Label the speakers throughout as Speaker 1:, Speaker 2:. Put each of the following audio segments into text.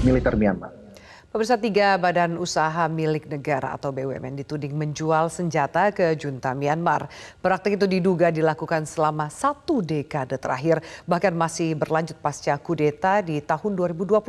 Speaker 1: militer Myanmar.
Speaker 2: Pemirsa, 3 badan usaha milik negara atau BUMN dituding menjual senjata ke junta Myanmar. Praktik itu diduga dilakukan selama 1 dekade terakhir, bahkan masih berlanjut pasca kudeta di tahun 2021.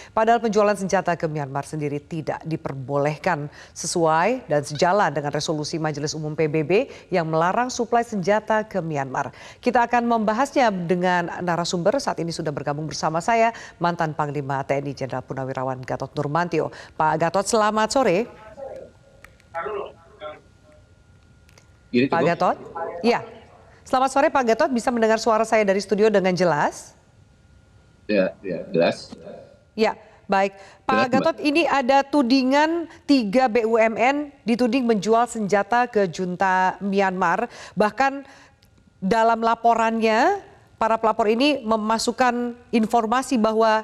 Speaker 2: Padahal penjualan senjata ke Myanmar sendiri tidak diperbolehkan sesuai dan sejalan dengan resolusi Majelis Umum PBB yang melarang suplai senjata ke Myanmar. Kita akan membahasnya dengan narasumber. Saat ini sudah bergabung bersama saya mantan Panglima TNI Jenderal Purnawirawan Gatot Nurmantio. Pak Gatot, selamat sore. Pak Gatot? Iya. Selamat sore Pak Gatot, bisa mendengar suara saya dari studio dengan jelas?
Speaker 3: Ya, jelas.
Speaker 2: Ya, baik. Pak Gatot, ini ada tudingan 3 BUMN dituding menjual senjata ke junta Myanmar. Bahkan dalam laporannya, para pelapor ini memasukkan informasi bahwa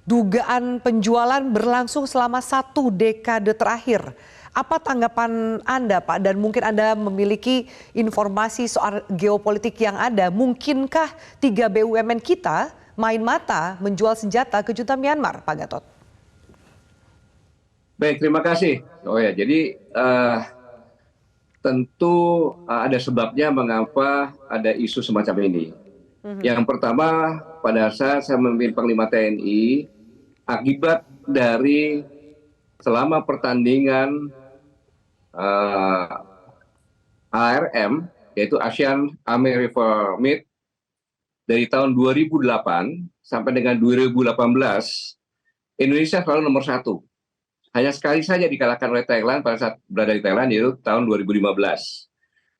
Speaker 2: dugaan penjualan berlangsung selama 1 dekade terakhir. Apa tanggapan Anda, Pak? Dan mungkin Anda memiliki informasi soal geopolitik yang ada. Mungkinkah 3 BUMN kita main mata menjual senjata ke junta Myanmar, Pak Gatot?
Speaker 3: Baik, terima kasih. Oh ya, jadi tentu ada sebabnya mengapa ada isu semacam ini. Yang pertama, pada saat saya memimpin Panglima TNI, akibat dari selama pertandingan ARM, yaitu ASEAN Army Rifle Meet, dari tahun 2008 sampai dengan 2018, Indonesia selalu nomor 1. Hanya sekali saja dikalahkan oleh Thailand pada saat berada di Thailand, yaitu tahun 2015.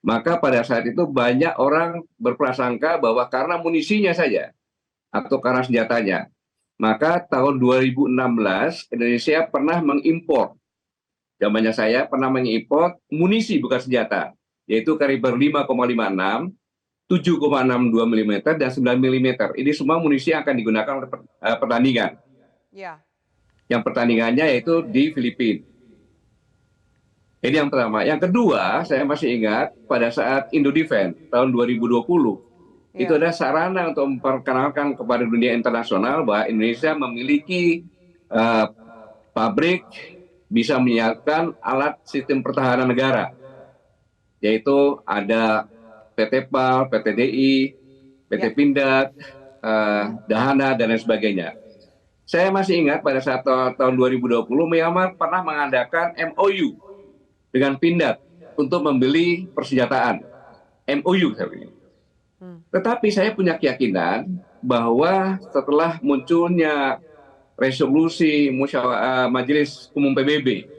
Speaker 3: Maka pada saat itu banyak orang berprasangka bahwa karena munisinya saja atau karena senjatanya. Maka tahun 2016 Indonesia pernah mengimpor, zamannya saya pernah mengimpor munisi bukan senjata, yaitu kaliber 5,56, 7,62 mm, dan 9 mm. Ini semua munisi yang akan digunakan untuk pertandingan.
Speaker 2: Ya.
Speaker 3: Yang pertandingannya yaitu di Filipina. Ini yang pertama. Yang kedua, saya masih ingat pada saat Indodefense tahun 2020, itu ada sarana untuk memperkenalkan kepada dunia internasional bahwa Indonesia memiliki pabrik bisa menyiapkan alat sistem pertahanan negara. Yaitu ada PT PAL, PT DI, PT Pindad, Dahana, dan lain sebagainya. Saya masih ingat pada saat tahun 2020, Myanmar pernah mengadakan MOU dengan Pindad untuk membeli persenjataan. MOU saya ini. Tetapi saya punya keyakinan bahwa setelah munculnya resolusi Majelis Umum PBB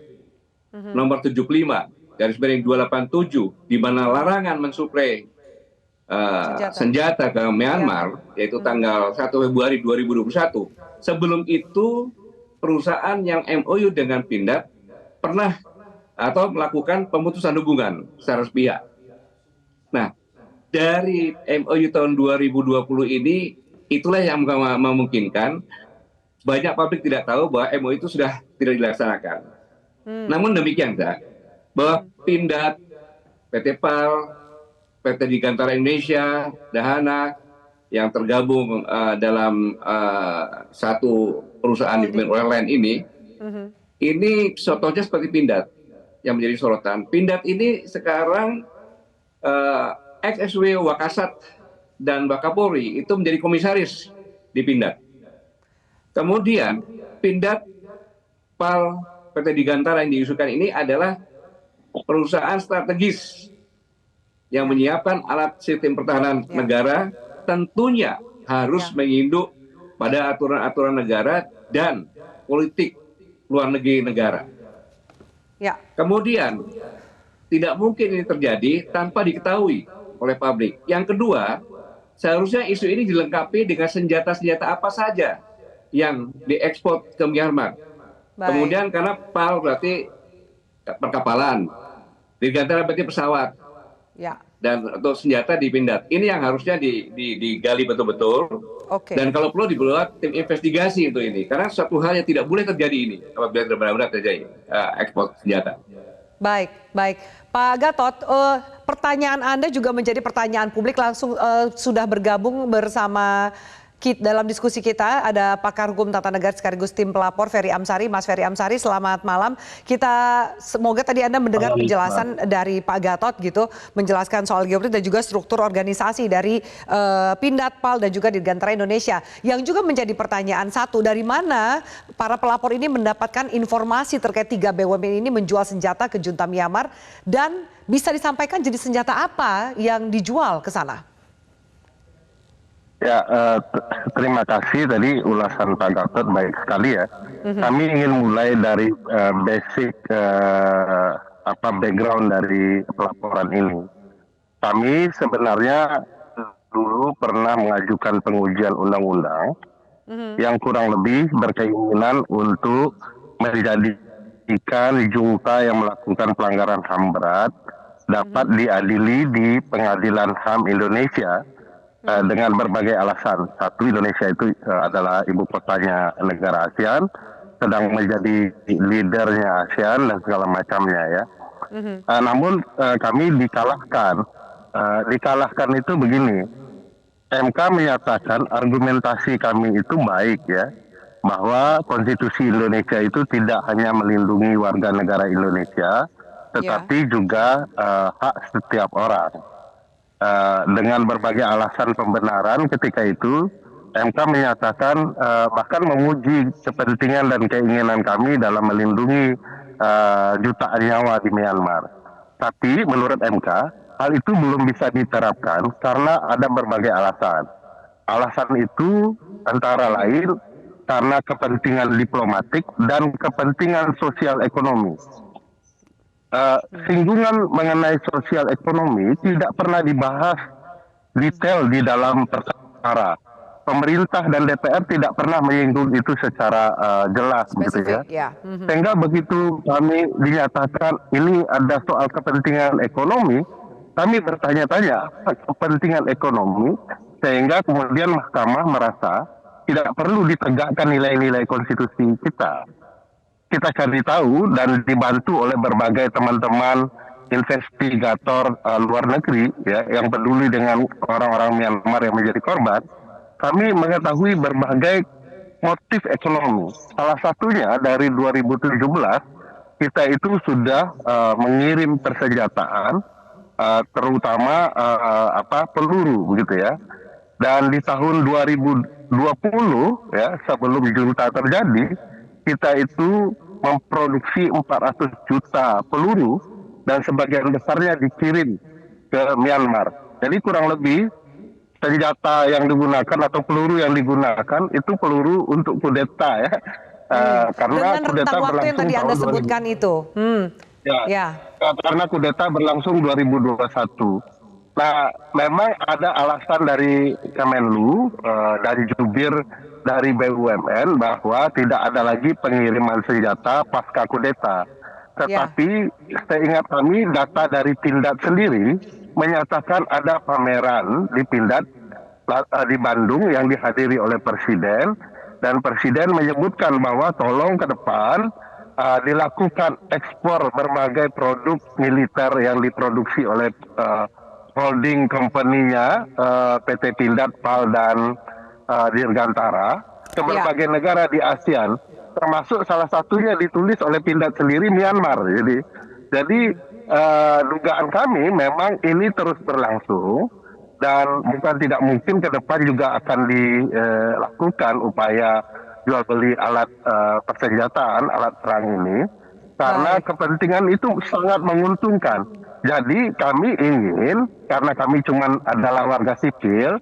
Speaker 3: nomor 75/287 di mana larangan mensuplai senjata ke Myanmar, yaitu tanggal 1 Februari 2021. Sebelum itu perusahaan yang MOU dengan Pindad pernah atau melakukan pemutusan hubungan secara sepihak. Nah, dari MOU tahun 2020 ini, itulah yang memungkinkan banyak publik tidak tahu bahwa MOU itu sudah tidak dilaksanakan. Namun demikian, bahwa Pindad, PT PAL, PT Digantara Indonesia, Dahana, yang tergabung dalam satu perusahaan di lain ini contohnya seperti Pindad yang menjadi sorotan. Pindad ini sekarang ex-SW Wakasat dan Wakapolri itu menjadi komisaris di Pindad. Kemudian Pindad, PAL, PT Digantara yang diusulkan ini adalah perusahaan strategis yang menyiapkan alat sistem pertahanan negara, tentunya harus menginduk pada aturan-aturan negara dan politik luar negeri negara. Kemudian tidak mungkin ini terjadi tanpa diketahui oleh publik. Yang kedua, seharusnya isu ini dilengkapi dengan senjata-senjata apa saja yang diekspor ke Myanmar. Kemudian karena PAL berarti perkapalan, Digantara berarti pesawat, dan untuk senjata di Pindad. Ini yang harusnya digali betul-betul. Dan kalau perlu dibuat tim investigasi untuk ini, karena suatu hal yang tidak boleh terjadi ini apabila benar-benar terjadi ekspor senjata.
Speaker 2: Baik, baik. Pak Gatot, pertanyaan Anda juga menjadi pertanyaan publik, langsung sudah bergabung bersama Dalam diskusi kita ada pakar hukum tata negara sekaligus tim pelapor Ferry Amsari. Mas Ferry Amsari, selamat malam. Semoga tadi Anda mendengar penjelasan dari Pak Gatot gitu, menjelaskan soal geopolitik dan juga struktur organisasi dari Pindad, PAL dan juga Dirgantara Indonesia. Yang juga menjadi pertanyaan satu, dari mana para pelapor ini mendapatkan informasi terkait 3 BUMN ini menjual senjata ke junta Myanmar, dan bisa disampaikan jenis senjata apa yang dijual ke sana?
Speaker 1: Ya, terima kasih tadi ulasan Pak Gatot baik sekali ya. Kami ingin mulai dari basic background dari pelaporan ini. Kami sebenarnya dulu pernah mengajukan pengujian undang-undang yang kurang lebih berkeinginan untuk menjadikan junta yang melakukan pelanggaran HAM berat dapat diadili di Pengadilan HAM Indonesia. Dengan berbagai alasan. Satu, Indonesia itu adalah ibu kotanya negara ASEAN, sedang menjadi leadernya ASEAN dan segala macamnya ya. Namun kami dikalahkan. Dikalahkan itu begini, MK menyatakan argumentasi kami itu baik ya, bahwa konstitusi Indonesia itu tidak hanya melindungi warga negara Indonesia, tetapi juga hak setiap orang. Dengan berbagai alasan pembenaran ketika itu, MK menyatakan bahkan menguji kepentingan dan keinginan kami dalam melindungi jutaan nyawa di Myanmar. Tapi menurut MK, hal itu belum bisa diterapkan karena ada berbagai alasan. Alasan itu antara lain karena kepentingan diplomatik dan kepentingan sosial ekonomi. Singgungan mengenai sosial ekonomi tidak pernah dibahas detail di dalam perkara. Pemerintah dan DPR tidak pernah menyinggung itu secara jelas, gitu ya. Sehingga begitu kami dinyatakan ini ada soal kepentingan ekonomi, kami bertanya-tanya kepentingan ekonomi, sehingga kemudian Mahkamah merasa tidak perlu ditegakkan nilai-nilai konstitusi kita. Kita cari tahu dan dibantu oleh berbagai teman-teman investigator luar negeri ya, yang peduli dengan orang-orang Myanmar yang menjadi korban. Kami mengetahui berbagai motif ekonomi. Salah satunya dari 2017 kita itu sudah mengirim persenjataan, terutama peluru begitu ya. Dan di tahun 2020 ya, sebelum junta terjadi, kita itu memproduksi 400 juta peluru dan sebagian besarnya dikirim ke Myanmar. Jadi kurang lebih senjata yang digunakan atau peluru yang digunakan itu peluru untuk kudeta ya. Karena
Speaker 2: dengan
Speaker 1: kudeta
Speaker 2: rentang waktu yang
Speaker 1: berlangsung
Speaker 2: tadi Anda
Speaker 1: tahun
Speaker 2: sebutkan itu.
Speaker 1: Karena kudeta berlangsung 2021. Nah, memang ada alasan dari Kemenlu dari jubir dari BUMN bahwa tidak ada lagi pengiriman senjata pasca kudeta. Tetapi seingat kami data dari Pindad sendiri menyatakan ada pameran di Pindad di Bandung yang dihadiri oleh Presiden, dan Presiden menyebutkan bahwa tolong ke depan dilakukan ekspor berbagai produk militer yang diproduksi oleh holding company-nya PT Pindad, PAL dan Dirgantara ke berbagai negara di ASEAN, termasuk salah satunya ditulis oleh Pindad sendiri Myanmar. Jadi dugaan kami memang ini terus berlangsung dan bukan tidak mungkin ke depan juga akan dilakukan upaya jual beli alat persenjataan, alat perang ini, karena kepentingan itu sangat menguntungkan. Jadi kami ingin, karena kami cuma adalah warga sipil,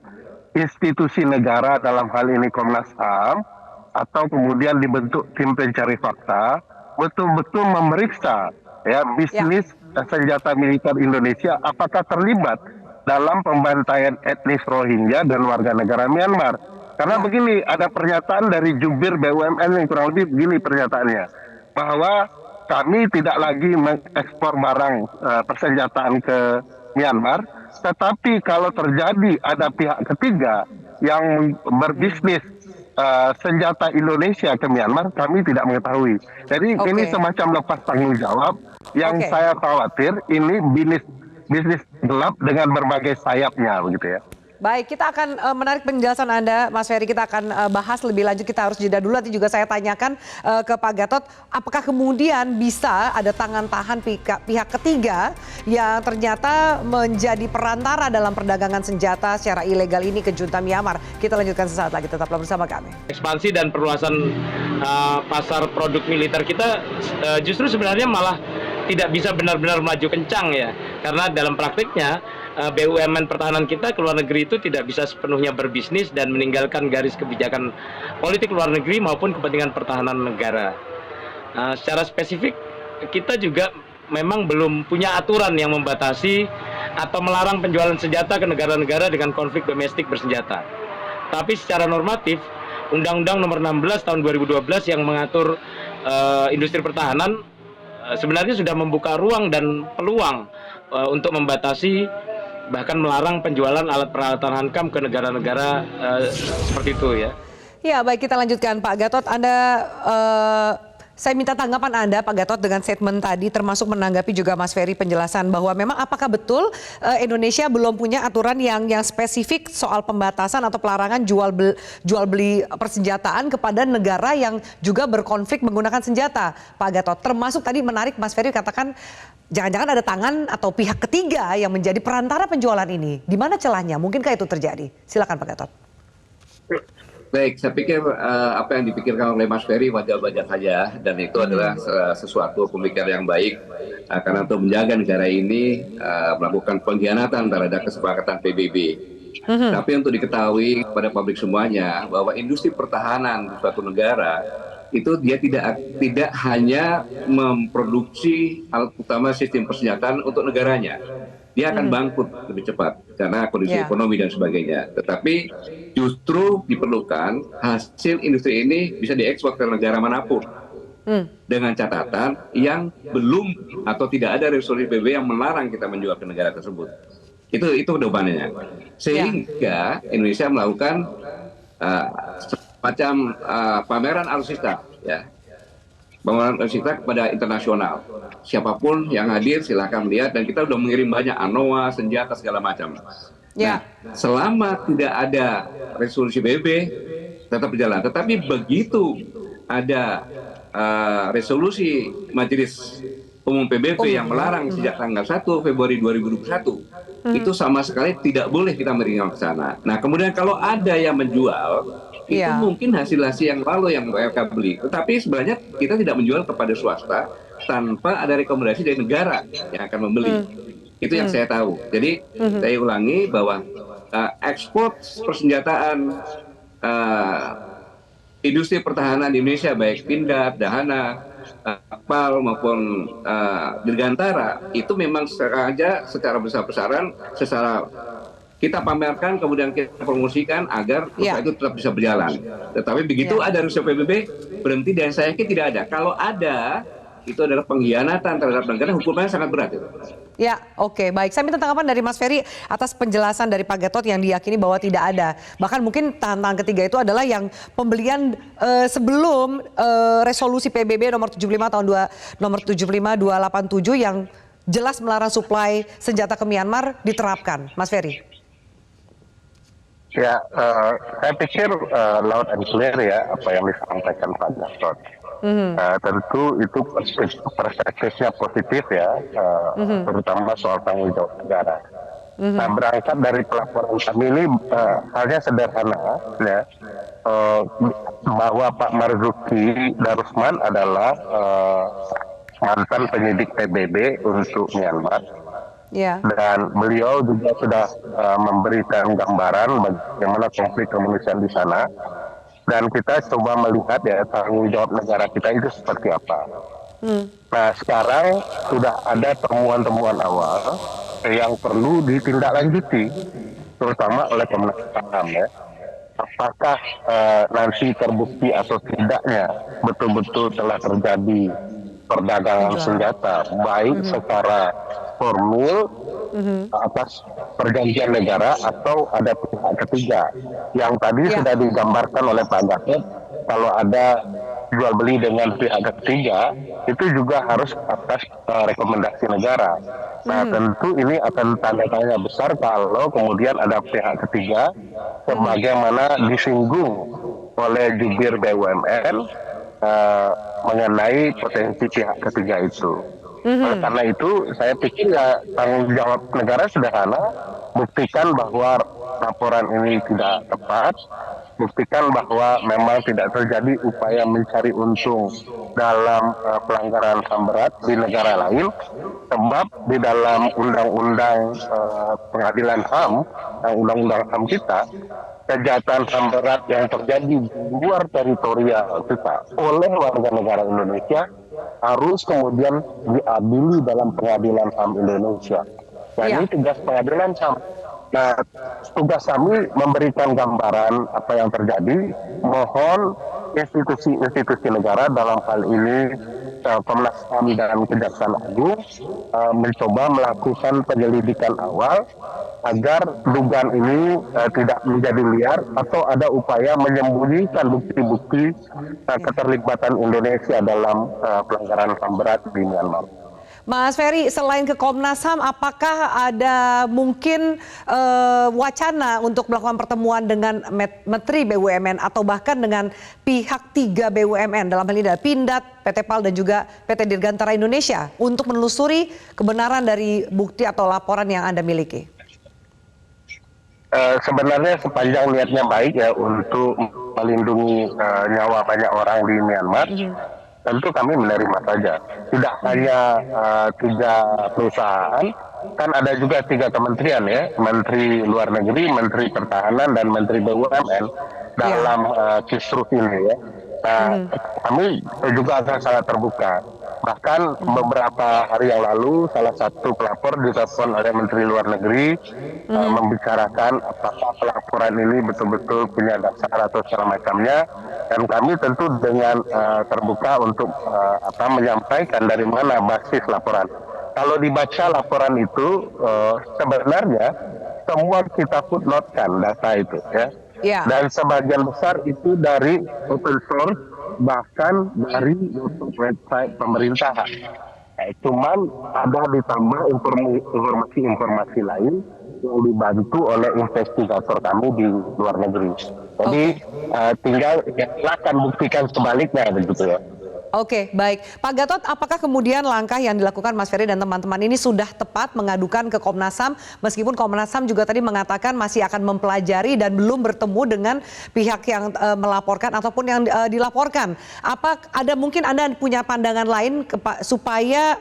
Speaker 1: institusi negara dalam hal ini Komnas HAM, atau kemudian dibentuk tim pencari fakta, betul-betul memeriksa ya bisnis senjata militer Indonesia apakah terlibat dalam pembantaian etnis Rohingya dan warga negara Myanmar. Karena begini, ada pernyataan dari jubir BUMN yang kurang lebih begini pernyataannya, bahwa kami tidak lagi mengekspor barang persenjataan ke Myanmar, tetapi kalau terjadi ada pihak ketiga yang berbisnis senjata Indonesia ke Myanmar, kami tidak mengetahui. Jadi ini semacam lepas tanggung jawab yang saya khawatir ini bisnis gelap dengan berbagai sayapnya begitu ya.
Speaker 2: Baik, kita akan menarik penjelasan Anda, Mas Ferry. Kita akan bahas lebih lanjut. Kita harus jeda dulu. Nanti juga saya tanyakan ke Pak Gatot, apakah kemudian bisa ada tangan tahan pihak ketiga yang ternyata menjadi perantara dalam perdagangan senjata secara ilegal ini ke junta Myanmar. Kita lanjutkan sesaat lagi. Tetaplah bersama kami.
Speaker 4: Ekspansi dan perluasan pasar produk militer kita justru sebenarnya malah tidak bisa benar-benar maju kencang ya, karena dalam praktiknya BUMN pertahanan kita ke luar negeri itu tidak bisa sepenuhnya berbisnis dan meninggalkan garis kebijakan politik luar negeri maupun kepentingan pertahanan negara. Secara spesifik kita juga memang belum punya aturan yang membatasi atau melarang penjualan senjata ke negara-negara dengan konflik domestik bersenjata. Tapi secara normatif Undang-Undang Nomor 16 Tahun 2012 yang mengatur industri pertahanan sebenarnya sudah membuka ruang dan peluang untuk membatasi bahkan melarang penjualan alat peralatan hankam ke negara-negara seperti itu ya.
Speaker 2: Ya, baik, kita lanjutkan Pak Gatot. Saya minta tanggapan Anda Pak Gatot dengan statement tadi, termasuk menanggapi juga Mas Ferry penjelasan bahwa memang apakah betul Indonesia belum punya aturan yang spesifik soal pembatasan atau pelarangan jual beli persenjataan kepada negara yang juga berkonflik menggunakan senjata, Pak Gatot. Termasuk tadi menarik Mas Ferry katakan jangan-jangan ada tangan atau pihak ketiga yang menjadi perantara penjualan ini. Di mana celahnya? Mungkinkah itu terjadi? Silakan Pak Gatot.
Speaker 3: Baik, saya pikir apa yang dipikirkan oleh Mas Ferry wajar-wajar saja, dan itu adalah sesuatu pemikiran yang baik karena untuk menjaga negara ini melakukan pengkhianatan terhadap kesepakatan PBB. Tapi untuk diketahui kepada publik semuanya bahwa industri pertahanan di suatu negara itu dia tidak hanya memproduksi alat utama sistem persenjataan untuk negaranya. Dia akan bangkrut lebih cepat karena kondisi ekonomi dan sebagainya. Tetapi justru diperlukan hasil industri ini bisa diekspor ke negara manapun. Dengan catatan yang belum atau tidak ada resolusi PBB yang melarang kita menjual ke negara tersebut. Itu domainnya. Sehingga Indonesia melakukan semacam pameran alutsista, ya. Pameran alutsista kepada internasional. Siapapun yang hadir silahkan melihat, dan kita sudah mengirim banyak anoa, senjata segala macam. Nah, selama tidak ada resolusi PBB tetap berjalan. Tetapi begitu ada resolusi Majelis Umum PBB yang melarang sejak tanggal 1 Februari 2021, itu sama sekali tidak boleh kita meringan ke sana. Nah, kemudian kalau ada yang menjual, itu mungkin hasil-hasil yang lalu yang mereka beli. Tetapi sebenarnya kita tidak menjual kepada swasta tanpa ada rekomendasi dari negara yang akan membeli. Itu yang saya tahu. Jadi saya ulangi bahwa ekspor persenjataan industri pertahanan di Indonesia, baik Pindad, Dahana, kapal maupun dirgantara, itu memang secara besar-besaran, secara kita pamerkan, kemudian kita promosikan agar usaha itu tetap bisa berjalan. Tetapi begitu ada resolusi PBB, berhenti, dan saya yakin tidak ada. Kalau ada, itu adalah pengkhianatan terhadap negara, hukumannya sangat berat.
Speaker 2: Ya, oke, baik. Saya minta tanggapan dari Mas Ferry atas penjelasan dari Pak Gatot yang diyakini bahwa tidak ada. Bahkan mungkin tantangan ketiga itu adalah yang pembelian sebelum resolusi PBB nomor 75 287 yang jelas melarang suplai senjata ke Myanmar diterapkan, Mas Ferry.
Speaker 1: Ya, saya pikir loud and clear ya apa yang disampaikan Pak Gatot. Tentu itu perspektifnya positif ya, terutama soal tanggung jawab negara. Nah, berangkat dari pelaporan kami ini halnya sederhana ya, bahwa Pak Marzuki Darusman adalah mantan penyidik PBB untuk Myanmar. Dan beliau juga sudah memberikan gambaran bagaimana konflik kemanusiaan di sana, dan kita coba melihat ya tanggung jawab negara kita itu seperti apa. Nah, sekarang sudah ada temuan-temuan awal yang perlu ditindaklanjuti, terutama oleh Komnas HAM ya. Apakah nanti terbukti atau tidaknya betul-betul telah terjadi perdagangan senjata, baik secara formil atas perjanjian negara atau ada pihak ketiga yang tadi sudah digambarkan oleh Pak Gatot kalau ada jual beli dengan pihak ketiga itu juga harus atas rekomendasi negara. Nah tentu ini akan tanda tanya besar kalau kemudian ada pihak ketiga sebagaimana disinggung oleh jubir BUMN mengenai potensi pihak ketiga itu. Oleh karena itu saya pikir ya tanggung jawab negara sederhana, buktikan bahwa laporan ini tidak tepat, buktikan bahwa memang tidak terjadi upaya mencari untung dalam pelanggaran HAM berat di negara lain, sebab di dalam undang-undang pengadilan HAM, undang-undang HAM kita, kejahatan HAM berat yang terjadi di luar teritorial kita oleh warga negara Indonesia harus kemudian diadili dalam pengadilan HAM Indonesia. Nah ini tugas pengadilan HAM. Nah, tugas kami memberikan gambaran apa yang terjadi. Mohon institusi-institusi negara dalam hal ini Komnas HAM dan Kejaksaan Agung mencoba melakukan penyelidikan awal agar dugaan ini tidak menjadi liar atau ada upaya menyembunyikan bukti-bukti keterlibatan Indonesia dalam pelanggaran HAM berat di Myanmar.
Speaker 2: Mas Ferry, selain ke Komnas HAM, apakah ada mungkin wacana untuk melakukan pertemuan dengan Menteri BUMN atau bahkan dengan pihak 3 BUMN dalam hal ini adalah Pindad, PT PAL dan juga PT Dirgantara Indonesia untuk menelusuri kebenaran dari bukti atau laporan yang Anda miliki?
Speaker 1: Sebenarnya sepanjang niatnya baik ya untuk melindungi nyawa banyak orang di Myanmar, tentu kami menerima saja. Tidak hanya 3 perusahaan, kan ada juga 3 kementerian ya, Menteri Luar Negeri, Menteri Pertahanan, dan Menteri BUMN dalam kisruh ini ya. Nah, kami juga akan sangat terbuka. Bahkan beberapa hari yang lalu salah satu pelapor ditelepon oleh Menteri Luar Negeri membicarakan apakah pelaporan ini betul-betul punya dasar atau segala macamnya, dan kami tentu dengan terbuka untuk menyampaikan dari mana basis laporan. Kalau dibaca laporan itu sebenarnya semua kita footnote-kan data itu ya. Dan sebagian besar itu dari open source, bahkan dari YouTube website pemerintahan. Cuman ada ditambah informasi-informasi lain yang dibantu oleh investigator kami di luar negeri. Jadi tinggal silakan buktikan sebaliknya begitu ya.
Speaker 2: Oke, baik. Pak Gatot, apakah kemudian langkah yang dilakukan Mas Ferry dan teman-teman ini sudah tepat mengadukan ke Komnas HAM, meskipun Komnas HAM juga tadi mengatakan masih akan mempelajari dan belum bertemu dengan pihak yang melaporkan ataupun yang dilaporkan. Apa ada mungkin Anda punya pandangan lain supaya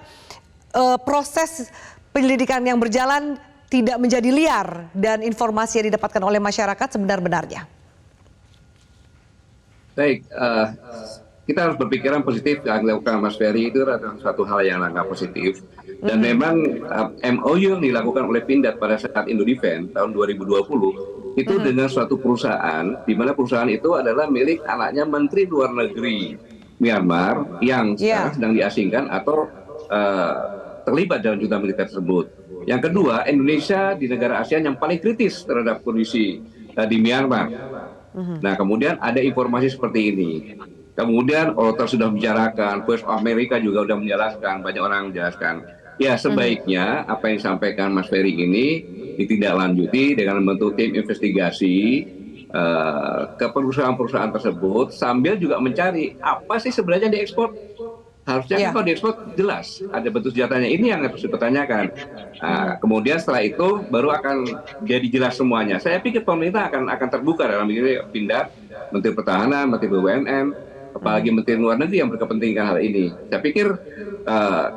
Speaker 2: proses penyelidikan yang berjalan tidak menjadi liar dan informasi yang didapatkan oleh masyarakat sebenar-benarnya?
Speaker 3: Baik, kita harus berpikiran positif. Yang dilakukan Mas Ferry itu adalah suatu hal yang langkah positif. Dan memang MOU yang dilakukan oleh Pindad pada saat Indodefense tahun 2020 itu dengan suatu perusahaan, di mana perusahaan itu adalah milik anaknya Menteri Luar Negeri Myanmar yang sekarang sedang diasingkan atau terlibat dalam junta militer tersebut. Yang kedua, Indonesia di negara ASEAN yang paling kritis terhadap kondisi di Myanmar. Nah, kemudian ada informasi seperti ini. Kemudian Reuters sudah membicarakan, Voice of America juga sudah menjelaskan, banyak orang menjelaskan. Ya sebaiknya apa yang disampaikan Mas Ferry ini ditindaklanjuti dengan membentuk tim investigasi ke perusahaan-perusahaan tersebut sambil juga mencari apa sih sebenarnya diekspor. Harusnya kalau diekspor jelas ada bentuk senjatanya, ini yang harus dipertanyakan. Kemudian setelah itu baru akan jadi jelas semuanya. Saya pikir pemerintah akan terbuka dalam ini, Pindad, Menteri Pertahanan, Menteri BUMN, apalagi Menteri Luar Negeri yang berkepentingan hal ini. Saya pikir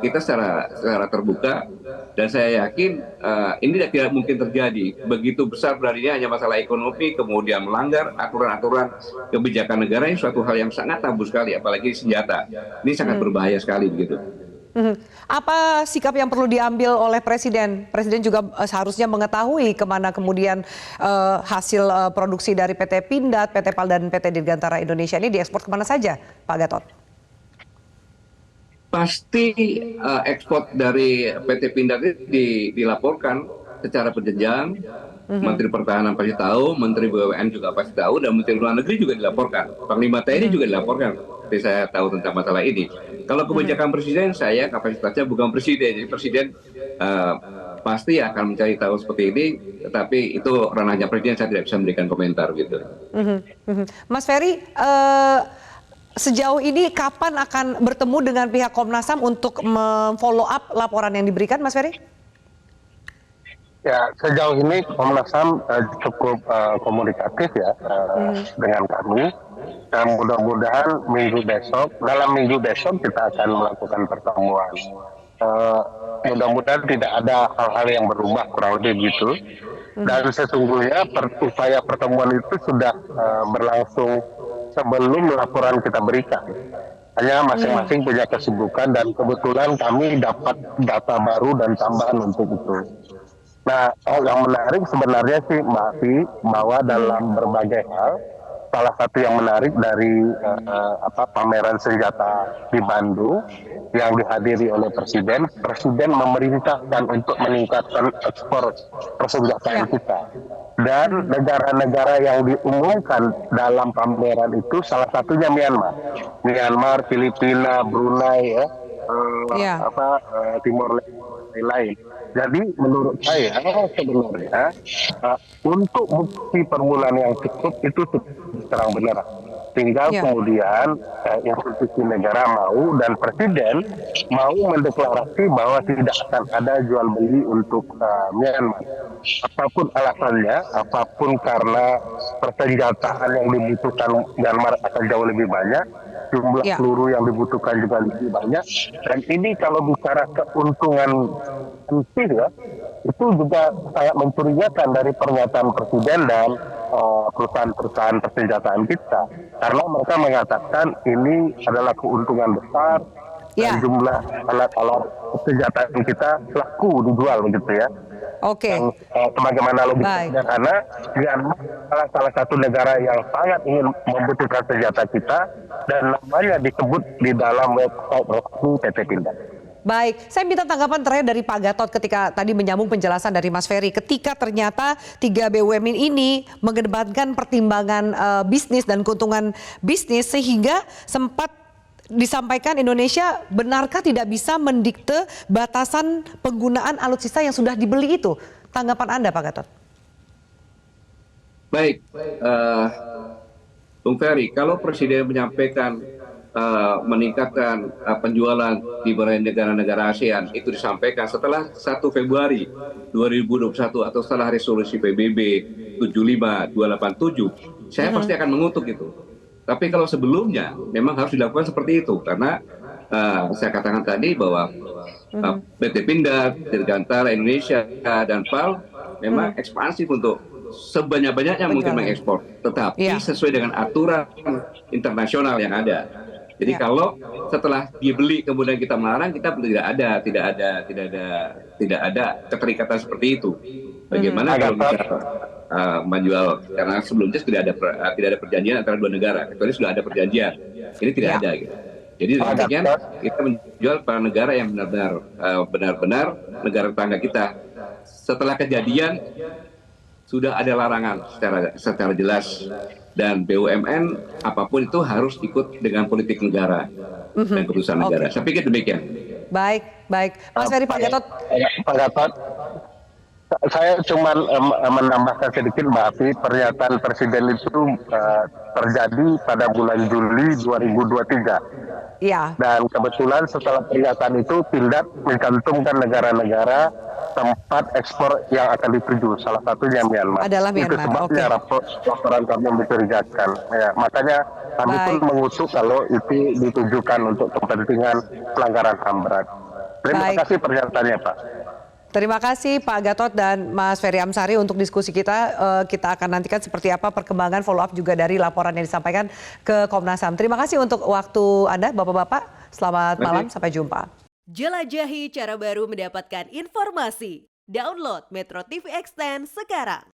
Speaker 3: kita secara terbuka, dan saya yakin ini tidak mungkin terjadi. Begitu besar beraninya hanya masalah ekonomi, kemudian melanggar aturan-aturan kebijakan negara, ini suatu hal yang sangat tabu sekali, apalagi senjata. Ini sangat berbahaya sekali begitu.
Speaker 2: Apa sikap yang perlu diambil oleh Presiden? Presiden juga seharusnya mengetahui kemana kemudian hasil produksi dari PT Pindad, PT PAL, dan PT Dirgantara Indonesia ini diekspor kemana saja, Pak Gatot?
Speaker 3: Pasti ekspor dari PT Pindad ini dilaporkan secara berjenjang Menteri Pertahanan pasti tahu, Menteri BUMN juga pasti tahu, dan Menteri Luar Negeri juga dilaporkan. Panglima TNI juga dilaporkan. Jadi saya tahu tentang masalah ini. Kalau kebijakan presiden, saya kapasitasnya bukan presiden. Jadi presiden pasti akan mencari tahu seperti ini, tetapi itu ranahnya presiden, saya tidak bisa memberikan komentar gitu.
Speaker 2: Mas Ferry, sejauh ini kapan akan bertemu dengan pihak Komnas HAM untuk memfollow up laporan yang diberikan, Mas Ferry?
Speaker 1: Ya, sejauh ini Komnas HAM cukup komunikatif ya dengan kami. Dan mudah-mudahan dalam minggu besok kita akan melakukan pertemuan. Mudah-mudahan tidak ada hal-hal yang berubah, kurang lebih begitu. Dan sesungguhnya upaya pertemuan itu sudah berlangsung sebelum laporan kita berikan. Hanya masing-masing punya kesibukan, dan kebetulan kami dapat data baru dan tambahan untuk itu. Nah, yang menarik sebenarnya sih Mbak Afi, bahwa dalam berbagai hal, salah satu yang menarik dari pameran senjata di Bandung yang dihadiri oleh Presiden memerintahkan untuk meningkatkan ekspor persenjataan kita. Dan negara-negara yang diumumkan dalam pameran itu salah satunya Myanmar, Filipina, Brunei, Timor Leste lain. Jadi menurut saya sebenarnya untuk bukti permulaan yang cukup itu terang benerang. Tinggal kemudian institusi negara mau dan presiden mau mendeklarasi bahwa tidak akan ada jual beli untuk Myanmar. Apapun alasannya, apapun karena persenjataan yang dibutuhkan Myanmar akan jauh lebih banyak, jumlah peluru yang dibutuhkan juga lebih banyak, dan ini kalau bicara keuntungan ya, itu juga sangat mencurigakan dari pernyataan presiden dan perusahaan-perusahaan persenjataan kita, karena mereka mengatakan ini adalah keuntungan besar dan jumlah alat-alat persenjataan kita laku dijual begitu ya.
Speaker 2: Oke.
Speaker 1: Sebagaimana logikanya, karena Myanmar salah satu negara yang sangat ingin membutuhkan senjata kita, dan namanya disebut di dalam website resmi PT Pindad.
Speaker 2: Baik, saya minta tanggapan terakhir dari Pak Gatot ketika tadi menyambung penjelasan dari Mas Ferry. Ketika ternyata 3 BUMN ini mengedepankan pertimbangan bisnis dan keuntungan bisnis, sehingga sempat disampaikan Indonesia benarkah tidak bisa mendikte batasan penggunaan alutsista yang sudah dibeli itu? Tanggapan Anda, Pak Gatot?
Speaker 3: Baik, Bung Ferry, kalau Presiden menyampaikan meningkatkan penjualan di negara-negara ASEAN, itu disampaikan setelah 1 Februari 2021 atau setelah resolusi PBB 75287, saya pasti akan mengutuk itu. Tapi kalau sebelumnya memang harus dilakukan seperti itu, karena saya katakan tadi bahwa PT Pindad, Dirgantara Indonesia dan PAL memang ekspansif untuk sebanyak-banyaknya mungkin mengekspor, tetapi sesuai dengan aturan internasional yang ada. Jadi kalau setelah dibeli kemudian kita melarang, kita tidak ada keterikatan seperti itu. Bagaimana kalau kita menjual, karena sebelumnya tidak ada perjanjian antara dua negara, kecuali sudah ada perjanjian. Ini tidak ada gitu. Jadi demikian kita menjual pada negara yang benar-benar negara tetangga kita. Setelah kejadian sudah ada larangan secara jelas, dan BUMN apapun itu harus ikut dengan politik negara dan keputusan negara. Saya pikir demikian.
Speaker 2: Baik. Mas Ferry, Pak Gatot.
Speaker 1: Pak Gatot, saya cuma menambahkan sedikit, Mbak Afi. Pernyataan Presiden itu terjadi pada bulan Juli 2023.
Speaker 2: Iya.
Speaker 1: Dan kebetulan setelah pernyataan itu Pindad mencantumkan negara-negara tempat ekspor yang akan dituju, salah satunya Myanmar.
Speaker 2: Adalah Myanmar.
Speaker 1: Itu sebabnya laporan kami mencurigakan. Ya, makanya kami pun mengutuk kalau itu ditujukan untuk kepentingan pelanggaran HAM berat. Terima kasih pernyataannya, Pak.
Speaker 2: Terima kasih Pak Gatot dan Mas Ferry Amsari untuk diskusi kita. Kita akan nantikan seperti apa perkembangan follow up juga dari laporan yang disampaikan ke Komnas HAM. Terima kasih untuk waktu Anda, Bapak-Bapak. Selamat malam, sampai jumpa.
Speaker 5: Jelajahi cara baru mendapatkan informasi. Download Metro TV Extend sekarang.